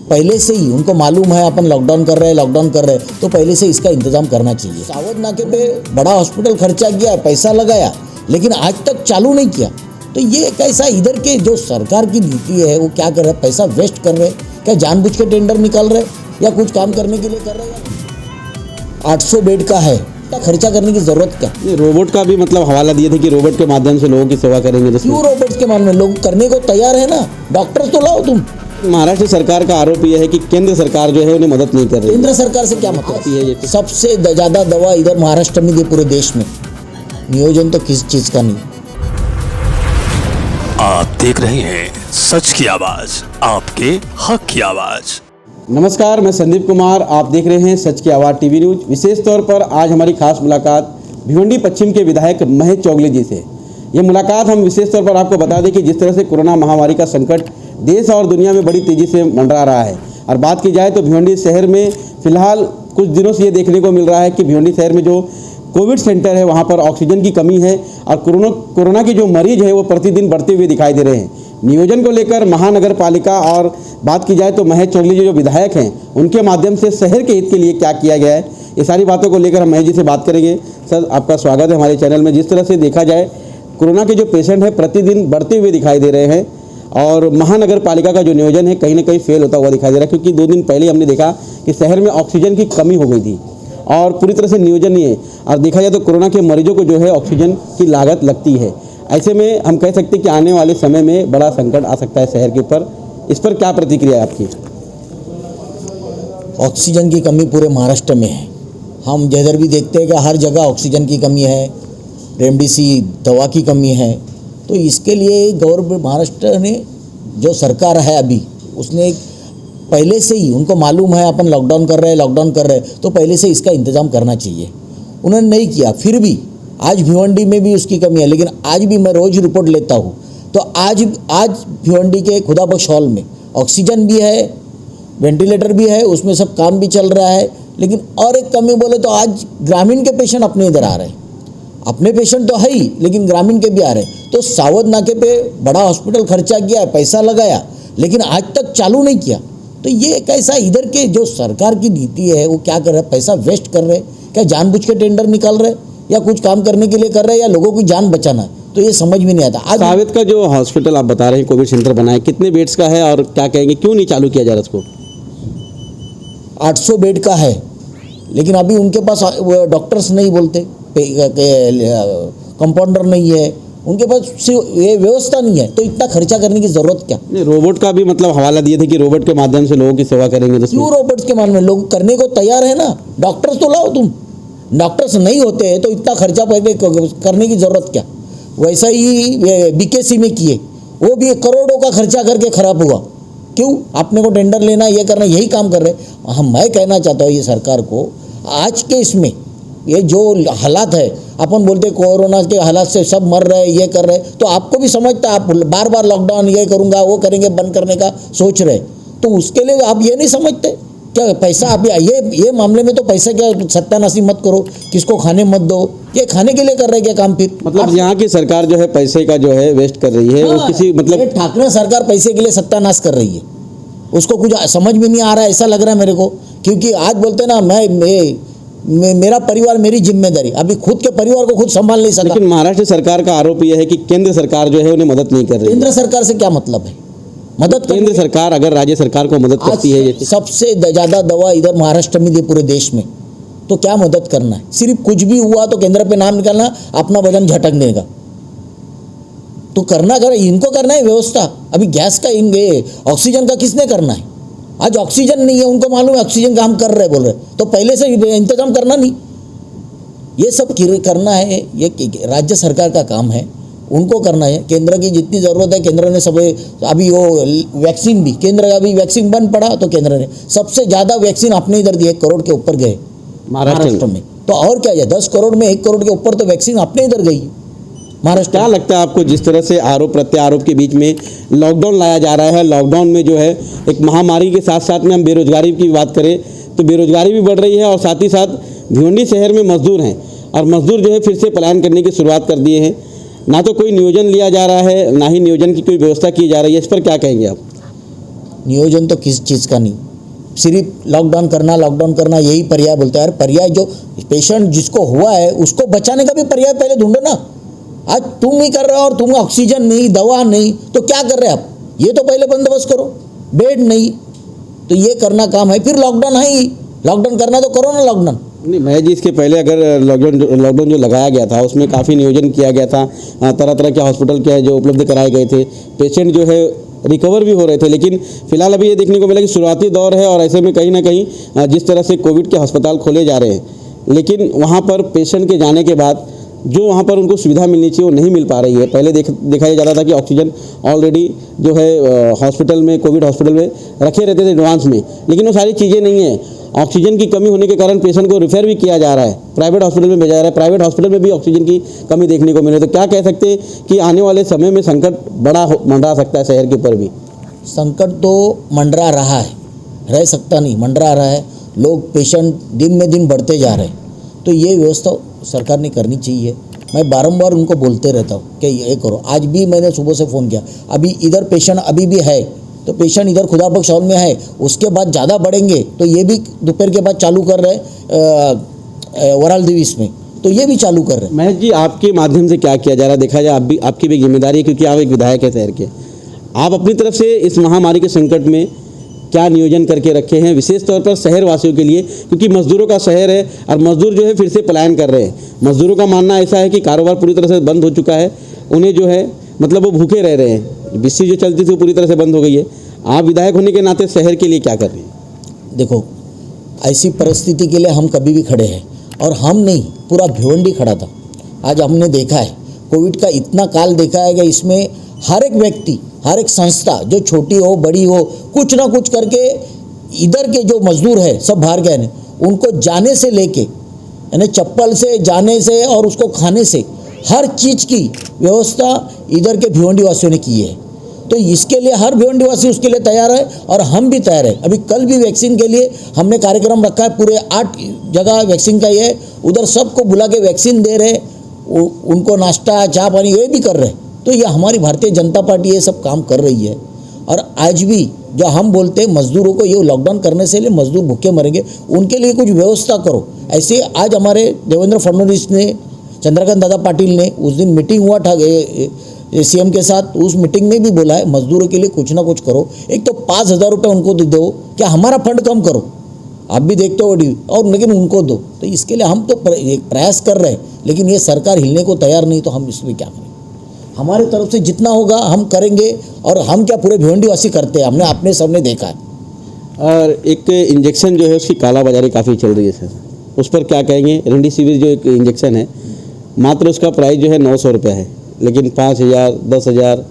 पहले से ही उनको मालूम है अपन लॉकडाउन कर रहे हैं, तो पहले से इसका इंतजाम करना चाहिए। सावध नाके पे बड़ा हॉस्पिटल खर्चा किया, पैसा लगाया, लेकिन आज तक चालू नहीं किया। तो ये कैसा इधर के जो सरकार की नीति है वो क्या कर रहे हैं, पैसा वेस्ट कर रहे हैं, क्या जानबूझ के टेंडर निकाल रहे या कुछ काम करने के लिए कर रहे हैं। 800 बेड का है, खर्चा करने की जरूरत क्या? रोबोट का भी मतलब हवाला दिए थे कि रोबोट के माध्यम से लोगों की सेवा करेंगे। क्यों रोबोट्स के माध्यम में? लोग करने को तैयार है ना, डॉक्टर्स तो लाओ तुम। महाराष्ट्र सरकार का आरोप यह है कि केंद्र सरकार जो है उन्हें मदद नहीं कर रही। केंद्र सरकार से क्या मतलब है? सबसे ज़्यादा दवा इधर महाराष्ट्र में दी पूरे देश में। नियोजन तो किस चीज़ का नहीं। आप देख रहे हैं सच की आवाज़, आपके हक की आवाज़। नमस्कार, मैं संदीप कुमार, आप देख रहे हैं सच की आवाज़ टीवी न्यूज। विशेष तौर पर आज हमारी खास मुलाकात भिवंडी पश्चिम के विधायक महेश चौगले जी से। ये मुलाकात हम विशेष तौर पर आपको बता दें कि जिस तरह से कोरोना महामारी का संकट देश और दुनिया में बड़ी तेज़ी से मंडरा रहा है, और बात की जाए तो भिवंडी शहर में फिलहाल कुछ दिनों से ये देखने को मिल रहा है कि भिवंडी शहर में जो कोविड सेंटर है वहाँ पर ऑक्सीजन की कमी है, और कोरोना के जो मरीज है वो प्रतिदिन बढ़ते हुए दिखाई दे रहे हैं। नियोजन को लेकर महानगर पालिका और बात की जाए तो महेश चौगले जी जो विधायक हैं उनके माध्यम से शहर के हित के लिए क्या किया गया है, ये सारी बातों को लेकर हम महेश जी से बात करेंगे। सर, आपका स्वागत है हमारे चैनल में। जिस तरह से देखा जाए कोरोना के जो पेशेंट हैं प्रतिदिन बढ़ते हुए दिखाई दे रहे हैं, और महानगर पालिका का जो नियोजन है कहीं ना कहीं फेल होता हुआ दिखाई दे रहा है, क्योंकि 2 दिन पहले हमने देखा कि शहर में ऑक्सीजन की कमी हो गई थी और पूरी तरह से नियोजन नहीं है। और देखा जाए तो कोरोना के मरीजों को जो है ऑक्सीजन की लागत लगती है। ऐसे में हम कह सकते हैं कि आने वाले समय में बड़ा संकट आ सकता है शहर के ऊपर। इस पर क्या प्रतिक्रिया है आपकी? ऑक्सीजन की कमी पूरे महाराष्ट्र में है। हम जिधर भी देखते हैं कि हर जगह ऑक्सीजन की कमी है, रेमडेसिविर दवा की कमी है। तो इसके लिए गवर्नमेंट महाराष्ट्र ने जो सरकार है अभी, उसने पहले से ही उनको मालूम है अपन लॉकडाउन कर रहे हैं, तो पहले से इसका इंतज़ाम करना चाहिए। उन्होंने नहीं किया। फिर भी आज भिवंडी में भी उसकी कमी है, लेकिन आज भी मैं रोज़ रिपोर्ट लेता हूँ तो आज भिवंडी के खुदाबख्श हॉल में ऑक्सीजन भी है, वेंटिलेटर भी है, उसमें सब काम भी चल रहा है। लेकिन और एक कमी बोले तो आज ग्रामीण के पेशेंट अपने इधर आ रहे हैं। अपने पेशेंट तो है ही, लेकिन ग्रामीण के भी आ रहे हैं। तो सावध नाके पे बड़ा हॉस्पिटल खर्चा किया, पैसा लगाया, लेकिन आज तक चालू नहीं किया। तो ये कैसा इधर के जो सरकार की नीति है वो क्या कर रहे हैं, पैसा वेस्ट कर रहे हैं, क्या जानबूझ के टेंडर निकाल रहे या कुछ काम करने के लिए कर रहे हैं, या लोगों की जान बचाना है, तो ये समझ में नहीं आता। आज सावित का जो हॉस्पिटल आप बता रहे हैं कोविड सेंटर बना है, कितने बेड्स का है और क्या कहेंगे, क्यों नहीं चालू किया जा रहा उसको? 800 बेड का है, लेकिन अभी उनके पास डॉक्टर्स नहीं बोलते, कंपाउंडर नहीं है उनके पास, ये व्यवस्था नहीं है। तो इतना खर्चा करने की जरूरत क्या? नहीं, रोबोट का भी मतलब हवाला दिए थे कि रोबोट के माध्यम से लोगों की सेवा करेंगे। क्यों रोबोट्स के माध्यम में? लोग करने को तैयार है ना, डॉक्टर्स तो लाओ तुम। डॉक्टर्स नहीं होते हैं तो इतना खर्चा करने की जरूरत क्या? वैसा ही बीकेसी में किए, वो भी करोड़ों का खर्चा करके खराब हुआ। क्यों? अपने को टेंडर लेना, ये करना, यही काम कर रहे हैं। मैं कहना चाहता हूँ ये सरकार को, आज के इसमें ये जो हालात है, अपन बोलते कोरोना के हालात से सब मर रहे हैं, ये कर रहे हैं, तो आपको भी समझता, आप बार बार लॉकडाउन ये करूँगा वो करेंगे बंद करने का सोच रहे, तो उसके लिए आप ये नहीं समझते क्या पैसा आप ये मामले में तो पैसा क्या सत्यानाशी मत करो, किसको खाने मत दो, ये खाने के लिए कर रहे हैं क्या काम? फिर मतलब यहाँ की सरकार जो है पैसे का जो है वेस्ट कर रही है। हाँ, वो किसी मतलब ठाकरे सरकार पैसे के लिए सत्यानाश कर रही है, उसको कुछ समझ में नहीं आ रहा है, ऐसा लग रहा है मेरे को। क्योंकि आज बोलते ना मेरा परिवार मेरी जिम्मेदारी, अभी खुद के परिवार को खुद संभाल नहीं सकता। लेकिन महाराष्ट्र सरकार का आरोप यह है कि केंद्र सरकार जो है उन्हें मदद नहीं कर रही। केंद्र सरकार से क्या मतलब है? मदद केंद्र सरकार अगर राज्य सरकार को मदद करती है, सबसे ज़्यादा दवा इधर महाराष्ट्र में दी पूरे देश में, तो क्या मदद करना है? सिर्फ कुछ भी हुआ तो केंद्र पे नाम निकालना, अपना बदन झटकने का तो करना इनको करना है व्यवस्था। अभी गैस का ऑक्सीजन का किसने करना है? आज ऑक्सीजन नहीं है, उनको मालूम है ऑक्सीजन का हम कर रहे बोल रहे, तो पहले से इंतजाम करना नहीं। ये सब करना है, ये राज्य सरकार का काम है, उनको करना है। केंद्र की जितनी ज़रूरत है केंद्र ने सब, अभी वो वैक्सीन भी केंद्र का भी वैक्सीन बंद पड़ा तो केंद्र ने सबसे ज़्यादा वैक्सीन अपने इधर दिए, 1 करोड़ के ऊपर गए महाराष्ट्र में। तो और क्या है, 10 करोड़ में 1 करोड़ के ऊपर तो वैक्सीन अपने इधर गई महाराष्ट्र। क्या लगता है आपको, जिस तरह से आरोप प्रत्यारोप के बीच में लॉकडाउन लाया जा रहा है, लॉकडाउन में जो है एक महामारी के साथ साथ में हम बेरोजगारी की बात करें तो बेरोजगारी भी बढ़ रही है, और साथ ही साथ भिवंडी शहर में मजदूर हैं और मजदूर जो है फिर से पलायन करने की शुरुआत कर दिए हैं। ना तो कोई नियोजन लिया जा रहा है, ना ही नियोजन की कोई व्यवस्था की जा रही है। इस पर क्या कहेंगे आप? नियोजन तो किस चीज़ का नहीं, सिर्फ लॉकडाउन करना यही पर्याय बोलता है। यार पर्याय जो पेशेंट जिसको हुआ है उसको बचाने का भी पर्याय पहले ढूंढो ना। आज तुम ही कर रहे हो और तुम ऑक्सीजन नहीं, दवा नहीं, तो क्या कर रहे हो आप? ये तो पहले बंदोबस्त करो। बेड नहीं तो ये करना काम है, फिर लॉकडाउन है ही, लॉकडाउन करना तो करो ना लॉकडाउन। नहीं महेश जी, इसके पहले अगर लॉकडाउन जो लगाया गया था उसमें काफ़ी नियोजन किया गया था, तरह तरह के हॉस्पिटल के जो उपलब्ध कराए गए थे, पेशेंट जो है रिकवर भी हो रहे थे। लेकिन फिलहाल अभी ये देखने को मिला कि शुरुआती दौर है और ऐसे में कहीं ना कहीं जिस तरह से कोविड के अस्पताल खोले जा रहे हैं, लेकिन वहाँ पर पेशेंट के जाने के बाद जो वहाँ पर उनको सुविधा मिलनी चाहिए वो नहीं मिल पा रही है। पहले दिखाया जाता था कि ऑक्सीजन ऑलरेडी जो है हॉस्पिटल में, कोविड हॉस्पिटल में रखे रहते थे एडवांस में, लेकिन वो सारी चीज़ें नहीं है। ऑक्सीजन की कमी होने के कारण पेशेंट को रेफर भी किया जा रहा है, प्राइवेट हॉस्पिटल में भेजा जा रहा है, प्राइवेट हॉस्पिटल में भी ऑक्सीजन की कमी देखने को मिल रही है। तो क्या कह सकते हैं कि आने वाले समय में संकट बड़ा मंडरा सकता है शहर के ऊपर भी? संकट तो मंडरा रहा है, रह सकता नहीं, मंडरा रहा है। लोग पेशेंट दिन में दिन बढ़ते जा रहे हैं, तो ये व्यवस्था सरकार ने करनी चाहिए। मैं बारंबार उनको बोलते रहता हूँ कि ये करो। आज भी मैंने सुबह से फ़ोन किया, अभी इधर पेशेंट अभी भी है, तो पेशेंट इधर खुदा बख्श हॉल में है, उसके बाद ज़्यादा बढ़ेंगे तो ये भी दोपहर के बाद चालू कर रहे वराल दिविस में, तो ये भी चालू कर रहे हैं। महेश जी, आपके माध्यम से क्या किया जा रहा है? देखा जाए आपकी भी जिम्मेदारी है, क्योंकि आप एक विधायक है शहर के। आप अपनी तरफ से इस महामारी के संकट में क्या नियोजन करके रखे हैं, विशेष तौर पर शहर वासियों के लिए, क्योंकि मजदूरों का शहर है और मजदूर जो है फिर से पलायन कर रहे हैं। मजदूरों का मानना ऐसा है कि कारोबार पूरी तरह से बंद हो चुका है, उन्हें जो है मतलब वो भूखे रह रहे हैं, बिस्सी जो चलती थी वो पूरी तरह से बंद हो गई है। आप विधायक होने के नाते शहर के लिए क्या कर रहे हैं? देखो, ऐसी परिस्थिति के लिए हम कभी भी खड़े हैं, और हम नहीं, पूरा भिवंडी खड़ा था। आज हमने देखा है कोविड का इतना काल देखा है कि इसमें हर एक व्यक्ति, हर एक संस्था, जो छोटी हो बड़ी हो, कुछ ना कुछ करके इधर के जो मजदूर है सब बाहर गए हैं, उनको जाने से लेके, यानी चप्पल से जाने से और उसको खाने से हर चीज़ की व्यवस्था इधर के भिवंडी वासियों ने की है। तो इसके लिए हर भिवंडी वासी उसके लिए तैयार है और हम भी तैयार है। अभी कल भी वैक्सीन के लिए हमने कार्यक्रम रखा है, पूरे 8 जगह वैक्सीन का ये है, उधर सबको बुला के वैक्सीन दे रहे, उनको नाश्ता चाय पानी ये भी कर रहे। तो ये हमारी भारतीय जनता पार्टी ये सब काम कर रही है। और आज भी जो हम बोलते हैं मजदूरों को, ये लॉकडाउन करने से लिए मजदूर भूखे मरेंगे, उनके लिए कुछ व्यवस्था करो। ऐसे आज हमारे देवेंद्र फडणवीस ने, चंद्रकांत दादा पाटिल ने, उस दिन मीटिंग हुआ था सीएम के साथ, उस मीटिंग में भी बोला है मजदूरों के लिए कुछ ना कुछ करो। एक तो 5,000 रुपये उनको दो, क्या हमारा फंड कम करो, आप भी देखते हो और लेकिन उनको दो। तो इसके लिए हम तो प्रयास कर रहे हैं, लेकिन ये सरकार हिलने को तैयार नहीं, तो हम इसमें क्या करें? हमारे तरफ से जितना होगा हम करेंगे, और हम क्या पूरे भिवंडी वासी करते हैं, हमने अपने सामने देखा है। और एक इंजेक्शन जो है उसकी कालाबाजारी काफ़ी चल रही है सर, उस पर क्या कहेंगे? रेमडेसिविर जो एक इंजेक्शन है, मात्र उसका प्राइस जो है 900 रुपये है, लेकिन 5,000, 10,000,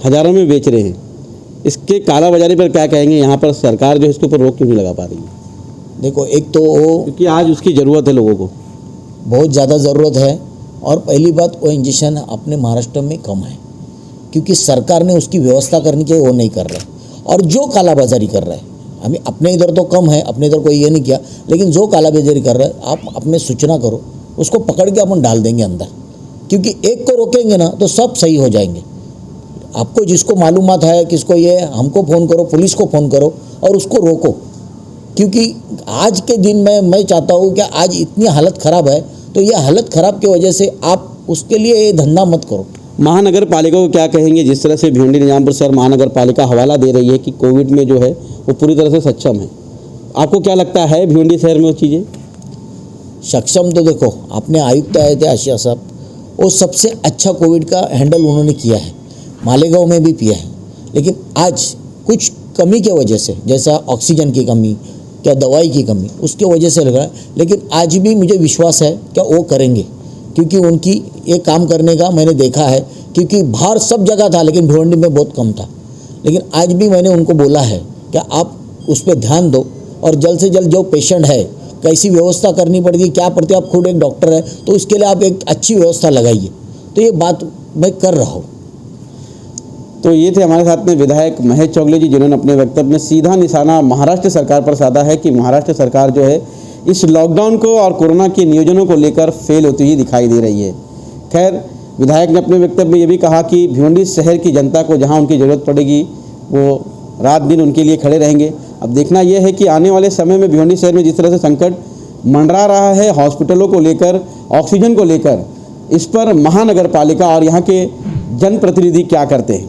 हज़ारों में बेच रहे हैं। इसके कालाबाजारी पर क्या कहेंगे? यहाँ पर सरकार जो है इसके ऊपर रोक क्यों नहीं लगा पा रही है? देखो, एक तो क्योंकि आज उसकी ज़रूरत है, लोगों को बहुत ज़्यादा ज़रूरत है। और पहली बात, वो इंजेक्शन अपने महाराष्ट्र में कम है, क्योंकि सरकार ने उसकी व्यवस्था करनी चाहिए, वो नहीं कर रहे। और जो कालाबाजारी कर रहा है, हमें अपने इधर तो कम है, अपने इधर कोई ये नहीं किया, लेकिन जो कालाबाजारी कर रहा है, आप अपने सूचना करो, उसको पकड़ के अपन डाल देंगे अंदर। क्योंकि एक को रोकेंगे ना तो सब सही हो जाएंगे। आपको जिसको मालूमात है, किसको ये, हमको फ़ोन करो, पुलिस को फ़ोन करो और उसको रोको। क्योंकि आज के दिन में मैं चाहता हूँ कि आज इतनी हालत ख़राब है, तो ये हालत ख़राब की वजह से आप उसके लिए ये धंधा मत करो। महानगर पालिका को क्या कहेंगे? जिस तरह से भिवंडी निजामपुर शहर महानगर पालिका हवाला दे रही है कि कोविड में जो है वो पूरी तरह से सक्षम है, आपको क्या लगता है भिवंडी शहर में वो चीज़ें सक्षम? तो देखो, अपने आयुक्त आए थे आशिया साहब, वो सबसे अच्छा कोविड का हैंडल उन्होंने किया है, मालेगांव में भी किया है। लेकिन आज कुछ कमी के वजह से, जैसा ऑक्सीजन की कमी, क्या दवाई की कमी, उसके वजह से लगा। लेकिन आज भी मुझे विश्वास है कि वो करेंगे, क्योंकि उनकी ये काम करने का मैंने देखा है। क्योंकि बाहर सब जगह था, लेकिन भिवंडी में बहुत कम था। लेकिन आज भी मैंने उनको बोला है कि आप उस पर ध्यान दो, और जल्द से जल्द जो पेशेंट है, कैसी व्यवस्था करनी पड़ती, क्या पड़ती है, आप खुद एक डॉक्टर है, तो उसके लिए आप एक अच्छी व्यवस्था लगाइए। तो ये बात मैं कर रहा हूँ। तो ये थे हमारे साथ में विधायक महेश चौगले जी, जिन्होंने अपने वक्तव्य में सीधा निशाना महाराष्ट्र सरकार पर साधा है कि महाराष्ट्र सरकार जो है इस लॉकडाउन को और कोरोना के नियोजनों को लेकर फेल होती हुई दिखाई दे रही है। खैर, विधायक ने अपने वक्तव्य में ये भी कहा कि भिवंडी शहर की जनता को जहां उनकी ज़रूरत पड़ेगी वो रात दिन उनके लिए खड़े रहेंगे। अब देखना यह है कि आने वाले समय में भिवंडी शहर में जिस तरह से संकट मंडरा रहा है हॉस्पिटलों को लेकर, ऑक्सीजन को लेकर, इस पर महानगर पालिका और यहाँ के जनप्रतिनिधि क्या करते हैं।